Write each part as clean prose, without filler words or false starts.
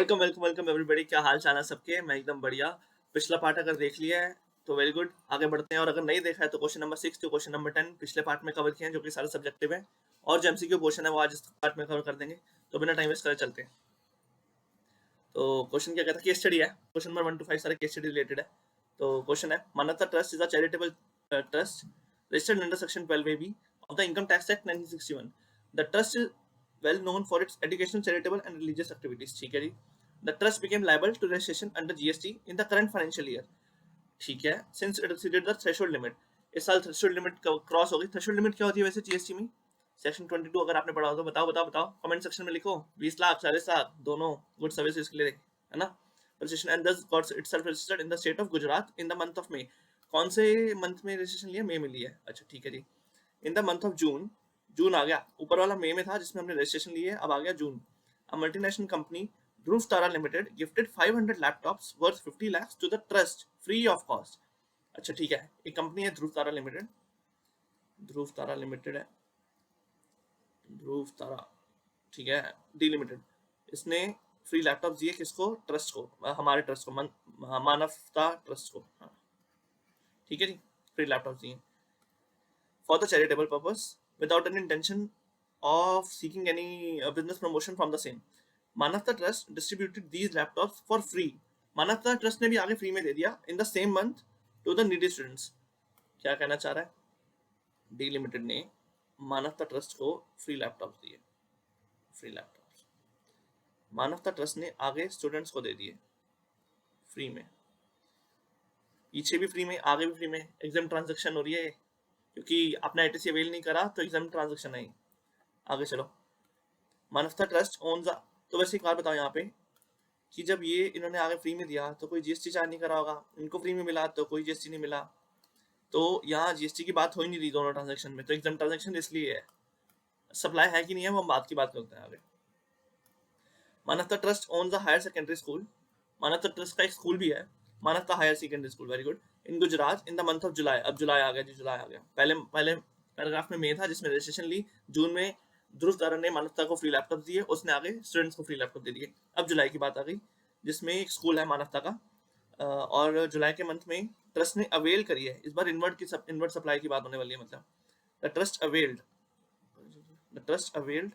Welcome welcome welcome everybody. क्या हाल चाल है सबके? मैं एकदम बढ़िया। पिछला पार्ट अगर देख लिया है तो वेरी गुड, आगे बढ़ते हैं। और अगर नहीं देखा है तो question number 6 to question number 10 पिछले पार्ट में कवर किए हैं, जो कि सारे सब्जेक्टिव है और जो एमसीक्यू क्वेश्चन है वो आज इस पार्ट में कवर कर देंगे। तो बिना टाइम वेस्ट करे चलते हैं। तो क्वेश्चन क्या कहता है? केस स्टडी है। क्वेश्चन नंबर 1 to 5 सारे केस स्टडी रिलेटेड है। तो क्वेश्चन है, मानवता trust is a charitable trust registered under section 12AB of the Income Tax Act 1961. The trust is well known for its educational, charitable and religious activities. ठीक है जी। The trust became liable to registration under GST in the current financial year. ठीक है, since it exceeded the threshold limit. इस साल threshold limit cross हो गई। Threshold limit क्या होती है वैसे जीएसटी में? सेक्शन 22 अगर आपने पढ़ा हो तो बताओ बताओ बताओ, कमेंट सेक्शन में लिखो। 20 लाख 40 लाख दोनों गुड सर्विसेज के लिए है ना। Registration and this got itself registered in the state of Gujarat in the month of May. कौन से मंथ में रजिस्ट्रेशन लिया? मई में लिया है। अच्छा ठीक है जी। In the month of June, June आ गया, ऊपर वाला मई में था जिसमें हमने रजिस्ट्रेशन लिए, अब आ गया June. A multinational company Dhruv Tara limited gifted 500 laptops worth 50 lakhs to the trust free of cost. अच्छा ठीक है, एक कंपनी है ध्रुव तारा लिमिटेड, ध्रुव तारा लिमिटेड है, ध्रुव तारा, ठीक है, डी लिमिटेड। इसने फ्री लैपटॉप दिए किसको? ट्रस्ट को, हमारे ट्रस्ट को, मानवता ट्रस्ट को। हाँ ठीक है जी, फ्री लैपटॉप दिए for the charitable purpose without any intention of seeking any business promotion from the same. Manavta trust distributed these laptops for free. Manavta trust ने भी आगे फ्री में दे दिया in the same month to the needy students. क्या कहना चाह रहा है? डी लिमिटेड ने मानवता ट्रस्ट को फ्री लैपटॉप दिए, फ्री लैपटॉप्स मानवता ट्रस्ट ने आगे स्टूडेंट्स को दे दिए फ्री में। पीछे भी फ्री में, आगे भी फ्री में। एग्जाम ट्रांजैक्शन हो रही है क्योंकि आपने आईटीसी अवेल नहीं करा तो एग्जाम ट्रांजैक्शन है। आगे चलो। मानवता ट्रस्ट ओन्स। तो वैसे एक बात बताओ यहाँ पे कि जब ये इन्होंने आगे फ्री में दिया तो कोई जीएसटी चार्ज नहीं करा होगा, इनको फ्री में मिला तो कोई जीएसटी नहीं मिला, तो यहाँ जीएसटी की बात हो ही नहीं रही दोनों ट्रांजैक्शन में। तो एग्जाम ट्रांजैक्शन इसलिए है। सप्लाई है कि नहीं है वो हम बात की बात करते हैं आगे। Manavta trust owns a higher secondary school. Manavta trust का एक स्कूल भी है, Manavta higher secondary school, very good, in Gujarat in the month of July. अब जुलाई आ गया जी, जुलाई आ गया। पहले पहले पैराग्राफ में मई था जिसमें रजिस्ट्रेशन ली, जून में ध्रुव तारा ने मानवता को फ्री लैपटॉप दिए, उसने आगे स्टूडेंट्स को फ्री लैपटॉप दे दिए। अब जुलाई की बात आ गई जिसमें एक स्कूल है मानवता का, और जुलाई के मंथ में ट्रस्ट ने अवेल करी है। इस बार इनवर्ट सप्लाई की बात होने वाली है। मतलब the trust availed, the trust availed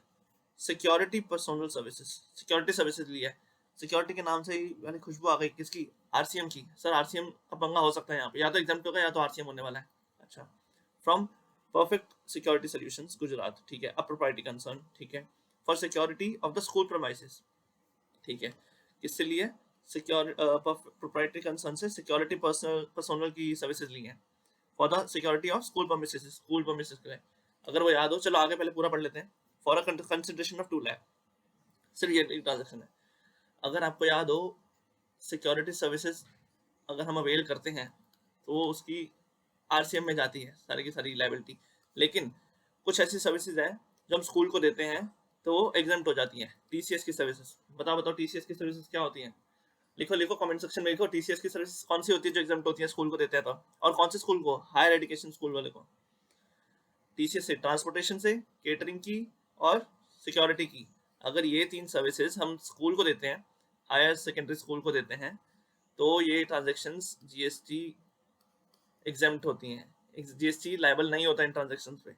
security personnel services, security services लिया है। सिक्योरिटी के नाम से ही वाली खुशबू आ गई, किसकी? आरसीएम की। सर आरसीएम का पंगा हो सकता है यहाँ पे, या तो एग्जाम्प्ट होगा या तो आरसीएम होने वाला है। अच्छा, from perfect security solutions Gujarat, ठीक है। अब प्रोप्राइटी कंसर्न, ठीक है, for security of the school premises, ठीक है। किससे लिए? सिक्योर प्रोप्राइटरी कंसर्न से सिक्योरिटी पर्सनल की सर्विसेज ली हैं for the security of school premises, school premises के लिए। अगर वो याद हो, चलो आगे पहले पूरा पढ़ लेते हैं। For a consideration of 2 lakh, सिर्फ ये ट्रांजेक्शन है। अगर आपको याद हो, सिक्योरिटी सर्विसेज अगर हम अवेल करते हैं तो उसकी आरसीएम में जाती है सारी की सारी लाइबिलिटी, लेकिन कुछ ऐसी सर्विसेज हैं जो हम स्कूल को देते हैं तो वो एग्जाम्प्ट हो जाती हैं। टीसीएस की सर्विसेज, बताओ बताओ टीसीएस की सर्विसेज क्या होती हैं? लिखो लिखो कमेंट सेक्शन में लिखो, टीसीएस की सर्विस कौन सी होती है जो एग्जाम्प्ट होती है स्कूल को देते हैं तो, और कौन से स्कूल को? हायर एजुकेशन स्कूल वाले को। टीसीएस से ट्रांसपोर्टेशन से, केटरिंग की और सिक्योरिटी की। अगर ये 3 सर्विसेज हम स्कूल को देते हैं, हायर सेकेंडरी स्कूल को देते हैं, तो ये ट्रांजेक्शन्स जीएसटी एग्जाम्प्ट होती हैं, जीएसटी लायबल नहीं होता इन ट्रांजेक्शन्स पे।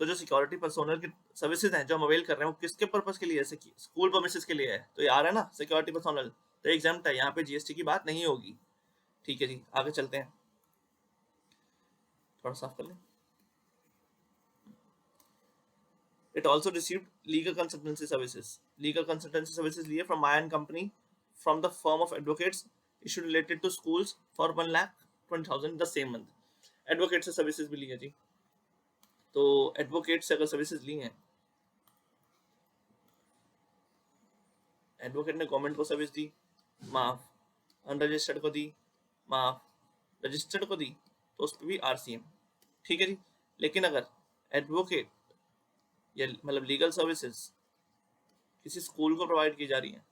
तो जो सिक्योरिटी पर्सोनल की सर्विसेज हैं जो हम अवेल कर रहे हैं वो किसके पर्पस के लिए है? स्कूल परमिसेस के लिए है। तो ये आ रहा है ना सिक्योरिटी पर्सोनल, तो एग्जाम्प्ट है, यहाँ पे जीएसटी की बात नहीं होगी। ठीक है जी, आगे चलते हैं। थोड़ा साफ कर लें। It also received legal consultancy services. Legal consultancy services लिए from Mayan company from the firm of advocates issued related to schools for 1,20,000 the same month. Advocate से services भी ली है जी। तो advocate से अगर services ली हैं, advocate ने गवर्नमेंट को सर्विस दी, माफ, अनरजिस्टर्ड को दी, माफ, रजिस्टर्ड को दी तो उस पर भी आरसीएम, ठीक है जी। लेकिन अगर एडवोकेट या मतलब लीगल सर्विसेज किसी स्कूल को प्रोवाइड की जा रही है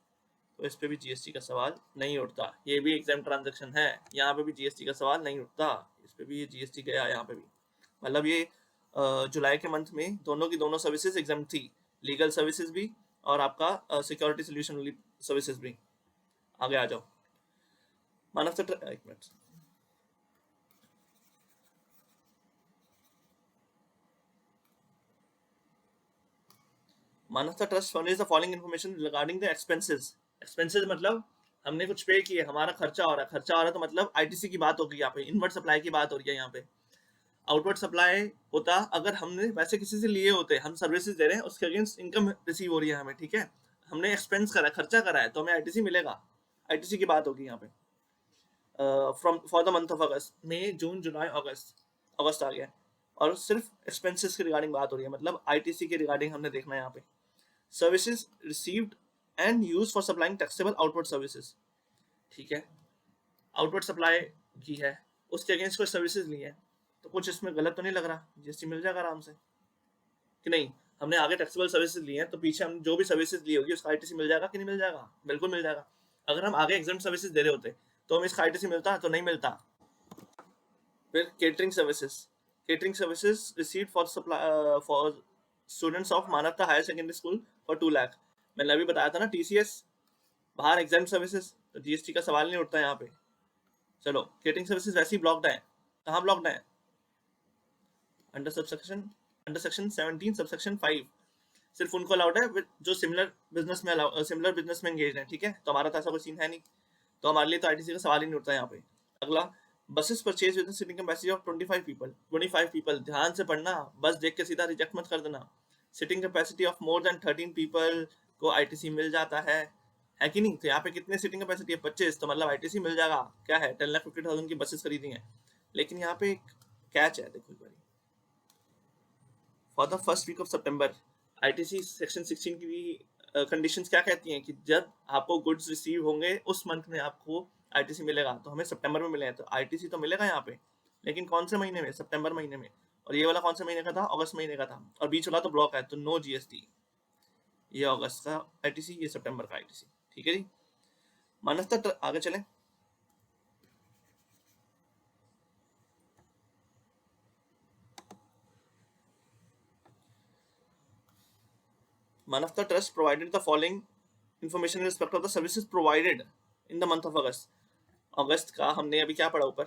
तो इस पे भी जीएसटी का सवाल नहीं उठता। ये भी एग्जाम ट्रांजैक्शन है, यहाँ पे भी जीएसटी का सवाल नहीं उठता, इस पे भी ये जीएसटी गया, यहाँ पे भी। मतलब ये जुलाई के मंथ में दोनों की दोनों सर्विसेज एग्जाम थी, लीगल सर्विसेज भी और आपका सिक्योरिटी सोल्यूशन सर्विसेज भी। आगे आ जाओ। मानव से एक minute, Manav trust furnish the following information regarding the expenses. Expenses मतलब हमने कुछ पे किए, हमारा खर्चा हो रहा है, खर्चा हो रहा है तो मतलब आईटीसी की बात होगी यहाँ पे, इनवर्ट सप्लाई की बात हो रही है यहाँ पे। आउटवर्ड सप्लाई होता अगर हमने वैसे किसी से लिए होते, हम सर्विसेज दे रहे हैं, उसके अगेंस्ट इनकम रिसीव हो रही है हमें, ठीक है, हमने एक्सपेंस करा, खर्चा करा है, तो हमें आईटीसी मिलेगा, आईटीसी की बात होगी यहाँ पे। From for the month of August, मई जून जुलाई अगस्त, अगस्त आ गया, और सिर्फ एक्सपेंसेस की रिगार्डिंग बात हो रही है, मतलब आईटीसी के रिगार्डिंग हमने देखना है यहाँ पे। Services received and use for supplying taxable outward services, ठीक है, आउटवर्ड सप्लाई की है, उसके अगेंस्ट कोई सर्विसेज ली है, तो कुछ इसमें गलत तो नहीं लग रहा, जीएसटी मिल जाएगा आराम से कि नहीं। हमने आगे टैक्सेबल सर्विसेज ली है तो पीछे हम जो भी सर्विसेज ली होगी उसका आईटीसी मिल जाएगा कि नहीं मिल जाएगा, बिल्कुल मिल जाएगा। अगर हम आगे एग्जाम सर्विसेज दे रहे होते तो हमें इसका आईटीसी मिलता, तो नहीं मिलता। फिर catering services, catering services received for supply for students of Manavta higher secondary school for 2 lakh. मैंने अभी बताया था ना, टीसीएस बाहर एग्जाम सर्विसेज, तो जीएसटी का सवाल नहीं उठता यहाँ पे। चलो, केटरिंग सर्विसेज वैसे ही ब्लॉक्ड है, कहाँ ब्लॉक्ड है, अंडर सेक्शन 17 सबसेक्शन 5, सिर्फ उनको अलाउड है जो सिमिलर बिजनेस में सिमिलर बिजनेस में एंगेज है, ठीक है, तो हमारा तो ऐसा कोई सीन है नहीं, तो हमारे लिए तो आईटीसी का सवाल ही नहीं उठता यहाँ पे। अगला, buses purchase with seating capacity of 25 people, ध्यान से पढ़ना, बस देख के सीधा रिजेक्ट मत कर देना। Sitting capacity of more than 13 people को आईटीसी मिल जाता है कि नहीं। तो यहाँ पे कितने सीटिंग कैपेसिटी है, 25, तो मतलब आईटीसी मिल जाएगा। क्या है, 10,50,000 की बसेस खरीदी हैं, लेकिन यहाँ पे एक कैच है, देखो एक बार, for the first week of September, ITC section 16 की कंडीशंस क्या कहती हैं कि जब आपको गुड्स रिसीव होंगे उस मंथ में आपको आईटीसी मिलेगा, तो हमें सितंबर में मिले हैं, तो आईटीसी तो मिलेगा यहाँ पे, लेकिन कौन से महीने में, सितंबर महीने में। और ये वाला कौन से महीने का था, अगस्त महीने का था, और बीच वाला तो ब्लॉक है, तो नो जीएसटी। ये अगस्त का आईटीसी, ये सितंबर का आईटीसी, ठीक है जी। मानसता आगे चलें। Manavta Trust provided the following information in respect of the services provided in the month of August. अगस्त का हमने अभी क्या पढ़ा ऊपर,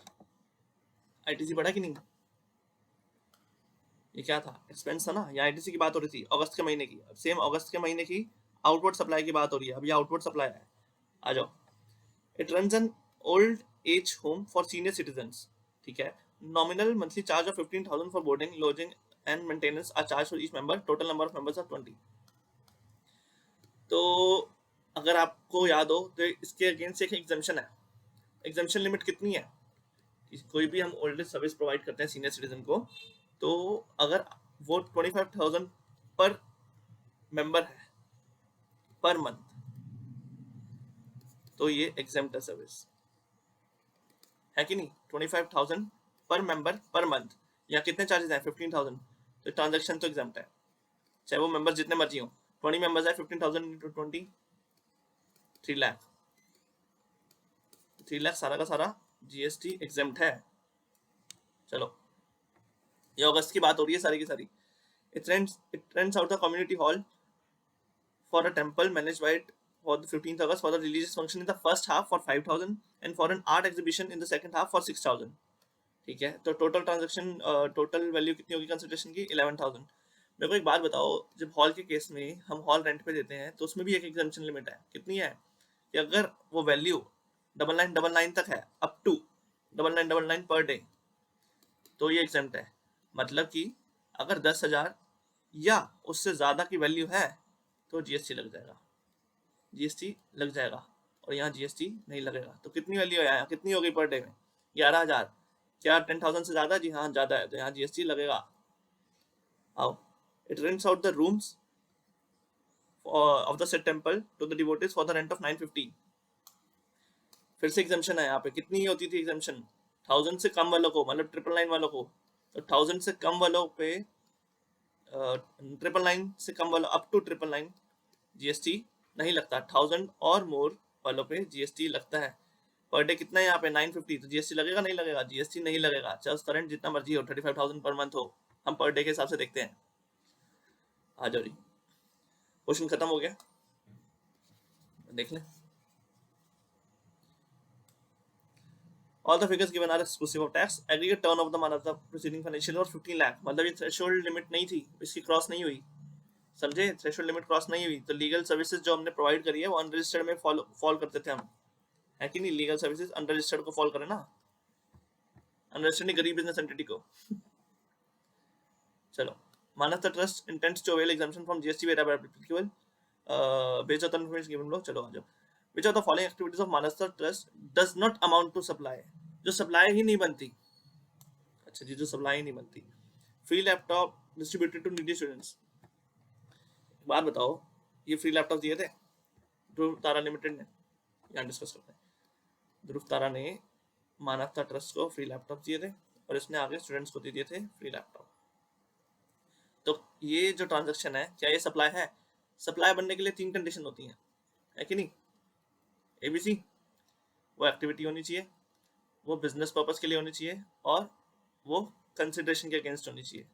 आईटीसी पढ़ा कि नहीं, ये क्या था, एक्सपेंस था ना, या आईटीसी की बात हो रही थी अगस्त के महीने की, सेम अगस्त के महीने की आउटवर्ड सप्लाई की बात हो रही है, अभी आउटवर्ड सप्लाई है, आ जाओ। It runs an old age home for senior citizens, ठीक है, nominal monthly charge of 15,000 for boarding lodging and maintenance are charge for each member, total number of members are 20। तो अगर आपको याद हो तो इसके अगेंस्ट एक एग्जाम्शन है, एग्जाम्शन लिमिट कितनी है, कोई भी हम ओल्ड एज सर्विस प्रोवाइड करते हैं सीनियर सिटीजन को, तो अगर वो 25,000 पर मेंबर है पर मंथ, तो ये एग्जाम्प्ट है सर्विस, है कि नहीं, 25,000 पर मेंबर पर मंथ, या कितने चार्जेस हैं, 15,000, तो ट्रांजेक्शन तो एग्जाम्प्ट है, चाहे वो मेंबर जितने मर्जी हो, 20 मेंबर्स है, 15,000 इंटू 20, 3 लाख, 3 लाख सारा का सारा जीएसटी एग्जाम्प्ट है। चलो, ये अगस्त की बात हो रही है सारी की सारी। It rents out the community hall for a temple managed by it for the 15th August for the religious function in the first half for 5,000 and for an art exhibition in the second half for 6,000, ठीक है। तो total transaction, total value कितनी होगी consideration की, 11,000। मेरे को एक बात बताओ, जब हॉल के केस में हम हॉल रेंट पे देते हैं तो उसमें भी एक एग्जाम्पशन लिमिट है, कितनी है, कि अगर वो वैल्यू 9999 तक है, अप टू 9999 पर डे, तो ये एग्जाम्प्ट है। मतलब कि अगर 10,000 या उससे ज़्यादा की वैल्यू है तो जीएसटी लग जाएगा, जीएसटी लग जाएगा, और यहाँ जीएसटी नहीं लगेगा। तो कितनी वैल्यू है यहाँ, कितनी होगी पर डे में, 11,000, क्या 10,000 से ज़्यादा, जी हाँ ज़्यादा है, तो यहाँ जीएसटी लगेगा। आओ, it rents out the rooms of the set temple to the devotees for the rent of 950। फिर से एग्जाम्पशन है यहाँ पे, कितनी ही होती थी एग्जाम्पशन, 1,000 से कम वालों को, मतलब 999 वालों को, तो 1,000 से कम वालों पे 999 से कम वालों अप टू 999 जीएसटी नहीं लगता, 1,000 और मोर वालों पे जीएसटी लगता है। पर डे कितना है यहाँ पे, 950, तो जीएसटी लगेगा नहीं लगेगा, जीएसटी नहीं लगेगा, चाहे उसका रेंट जितना मर्जी हो, 35,000 पर मंथ हो, हम पर डे के हिसाब से देखते हैं। आ जाओ जी, क्वेश्चन खत्म हो गया, देख लें। All the figures given are exclusive of tax. Aggregate turn of the month of the preceding financial year 15 lakh, मतलब ये थ्रेशोल्ड लिमिट नहीं थी, इसकी क्रॉस नहीं हुई, समझे, थ्रेशोल्ड लिमिट क्रॉस नहीं हुई, तो लीगल सर्विसेज जो हमने प्रोवाइड करी है वो अनरजिस्टर्ड में फॉल करते थे हम, है कि नहीं, लीगल सर्विसेज अनरजिस्टर्ड को फॉल करे ना, अनरजिस्टर्ड नहीं, गरीब बिजनेस एंटिटी को। चलो, Manas the trust intents to avail exemption from GST where applicable based on information given below. चलो आ जाओ। Which of the following activities of Manasa Trust does not amount to supply? जो supply ही नहीं बनती, अच्छा जी, जो सप्लाई ही नहीं बनती। Free laptop distributed to needy students, बात बताओ, ये फ्री लैपटॉप दिए थे ध्रुव तारा लिमिटेड ने, यहाँ डिस्कस करते हैं। ध्रुव तारा ने मानवता ट्रस्ट को फ्री लैपटॉप दिए थे और इसने आगे स्टूडेंट्स को दिए थे फ्री लैपटॉप। तो ये जो ट्रांजैक्शन है, क्या ये सप्लाई है? सप्लाई बनने के लिए 3 कंडीशन होती हैं, है कि नहीं? ABC, वो एक्टिविटी होनी चाहिए, वो बिजनेस पर्पस के लिए होनी चाहिए, और वो कंसिडरेशन के अगेंस्ट होनी चाहिए।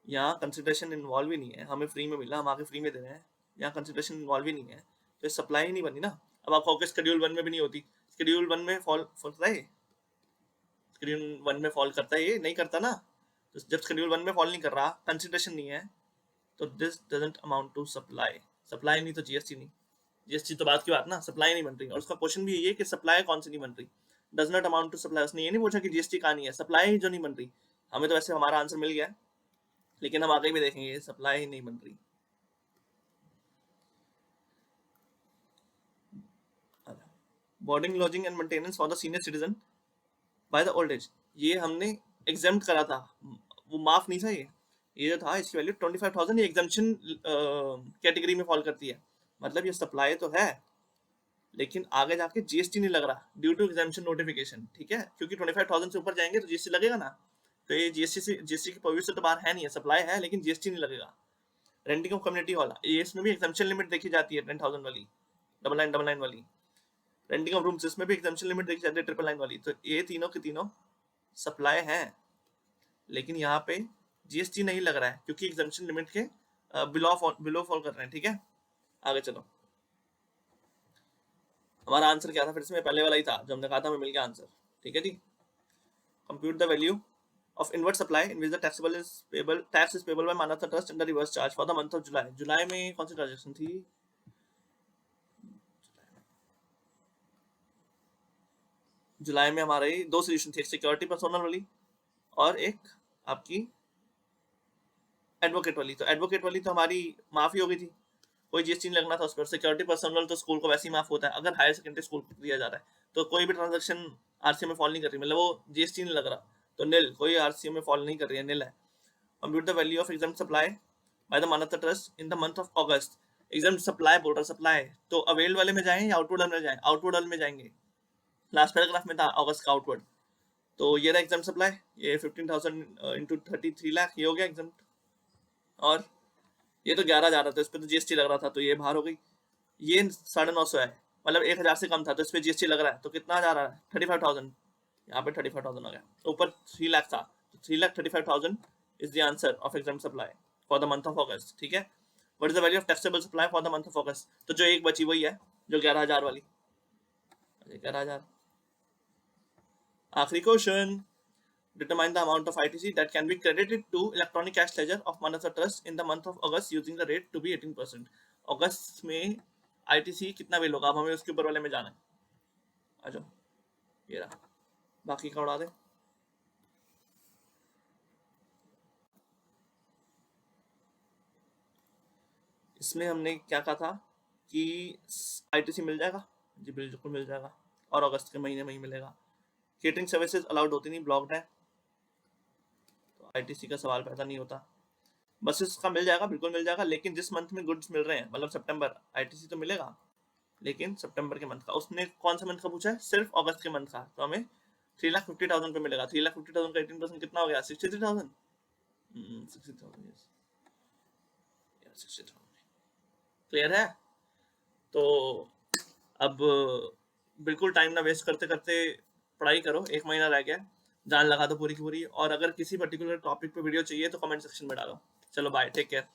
यहाँ कंसिडरेशन इन्वॉल्व ही नहीं है, हमें फ्री में मिला, हम आगे फ्री में दे रहे हैं, यहाँ कंसिडरेशन इन्वॉल्व ही नहीं है, तो सप्लाई ही नहीं बनी ना। अब आप कहोगे शेड्यूल 1 में भी नहीं होती, शेड्यूल 1 में फॉल करता है, शेड्यूल 1 में फॉल करता है, ये नहीं करता ना। तो जब शेड्यूल 1 में फॉल नहीं कर रहा, कंसिडरेशन नहीं है, तो this doesn't amount to supply. Supply नहीं तो जीएसटी नहीं, जीएसटी तो बात की बात ना, सप्लाई नहीं बन रही। और उसका क्वेश्चन भी यही है कि सप्लाई कौन सी नहीं बन रही, does not amount to supply. उसने ये नहीं पूछा कि जीएसटी कहां नहीं है, सप्लाई ही जो नहीं बन रही। हमें तो वैसे हमारा आंसर मिल गया, लेकिन हम आगे भी देखेंगे सप्लाई ही नहीं बन रही। Boarding lodging and maintenance for the senior citizen by the old age, ये हमने एग्जाम्प्ट करा था, वो माफ नहीं था, ये जो था इसकी वैल्यू 25,000, ये एग्जाम्पशन कैटेगरी में फॉल करती है। मतलब ये सप्लाई तो है, लेकिन आगे जाके जीएसटी नहीं लग रहा ड्यू टू एग्जाम्पशन नोटिफिकेशन, ठीक है, क्योंकि 25,000 से ऊपर जाएंगे तो जीएसटी लगेगा ना। तो ये जीएसटी की पर्व्यू से तो बाहर है नहीं है, सप्लाई है लेकिन जीएसटी नहीं लगेगा। रेंटिंग ऑफ कम्युनिटी वाला, ये इसमें भी एग्जाम्पशन लिमिट देखी जाती है 10,000 वाली, 9999 वाली। रेंटिंग ऑफ रूम्स, इसमें भी एग्जाम्पशन लिमिट देखी जाती है 999 वाली। तो ये तीनों के तीनों सप्लाई है, लेकिन यहाँ पे जीएसटी नहीं लग रहा है क्योंकि एग्जाम्पशन लिमिट के बिलो फॉल कर रहे हैं, ठीक है। आगे चलो, हमारा आंसर क्या था फिर से, पहले वाला ही था जो हमने कहा था, हमें मिल गया आंसर, ठीक है जी। Compute the value of inward supply in which the tax is payable by Manasa Trust under reverse charge for the month of July। जुलाई में कौन सी ट्रांजेक्शन थी? जुलाई में हमारे 2 सोल्यूशन थे, एक सिक्योरिटी पर्सोनल वाली और एक आपकी एडवोकेट वाली। तो एडवोकेट वाली तो हमारी माफी हो गई थी, कोई जीएसटी नहीं लगना था उस पर। सिक्योरिटी पर्सनल तो स्कूल को वैसे ही माफ होता है अगर हायर सेकेंडरी स्कूल को दिया जा रहा है, तो कोई भी ट्रांजेक्शन आरसीओ में फॉल नहीं कर रही, मतलब वो जीएसटी नहीं लग रहा, तो नील, कोई आरसीओ में फॉल नहीं कर रही है, नील है। Compute the value of exempt supply by the Manavta trust in the month of August. Exempt supply बोल रहा, सप्लाई तो अवेल वाले में जाएं या आउटवर्ड में जाएं? आउटवर्ड वाले में जाएंगे, लास्ट पैराग्राफ में था अगस्त का आउटवर्ड। तो ये रहा एग्जाम सप्लाई, ये 15,000 इंटू 33 लाख, ये हो गया एग्जाम। और ये तो 11,000 था, इस पर तो जीएसटी लग रहा था, तो ये बाहर हो गई। ये 950 है, मतलब 1,000 से कम था, तो इस पर जीएसटी लग रहा है, तो कितना जा रहा है? 35,000, यहाँ पे 35,000 आ गया, ऊपर 3 लाख था, तो 3,35,000 is the answer of exempt supply for the month of अगस्त, ठीक है। What is the value of taxable supply for the month of अगस्त? तो जो एक बची वही है जो 11,000 वाली, 11,000। आखिरी question, determine the amount of ITC that can be credited to electronic cash ledger of Manasa Trust in the month of August using the rate to be 18%। अगस्त में ITC कितना बिल होगा, अब हमें उसके ऊपर वाले में जाना है। आ जाओ, ये रहा, बाकी का उड़ा दे। इसमें हमने क्या कहा था कि ITC मिल जाएगा जी, बिल्कुल मिल जाएगा, और अगस्त के महीने में ही मिलेगा। केटरिंग सर्विसेज अलाउड होती नहीं, ब्लॉक्ड है, तो ITC का सवाल पैदा नहीं होता। बसेस का मिल जाएगा, बिल्कुल मिल जाएगा, लेकिन जिस मंथ में गुड्स मिल रहे हैं, मतलब सितंबर, ITC तो मिलेगा, लेकिन सितंबर के मंथ का। उसने कौन सा मंथ का पूछा है? सिर्फ अगस्त के मंथ का, तो हमें 3,50,000 पे मिलेगा। 3,50,000 का 18% कितना हो गया? 63,000। 60,000 क्लियर है? तो अब बिल्कुल टाइम ना वेस्ट करते करते पढ़ाई करो, 1 महीना रह गया, जान लगा दो पूरी की पूरी। और अगर किसी पर्टिकुलर टॉपिक पे वीडियो चाहिए तो कमेंट सेक्शन में डालो। चलो बाय, टेक केयर।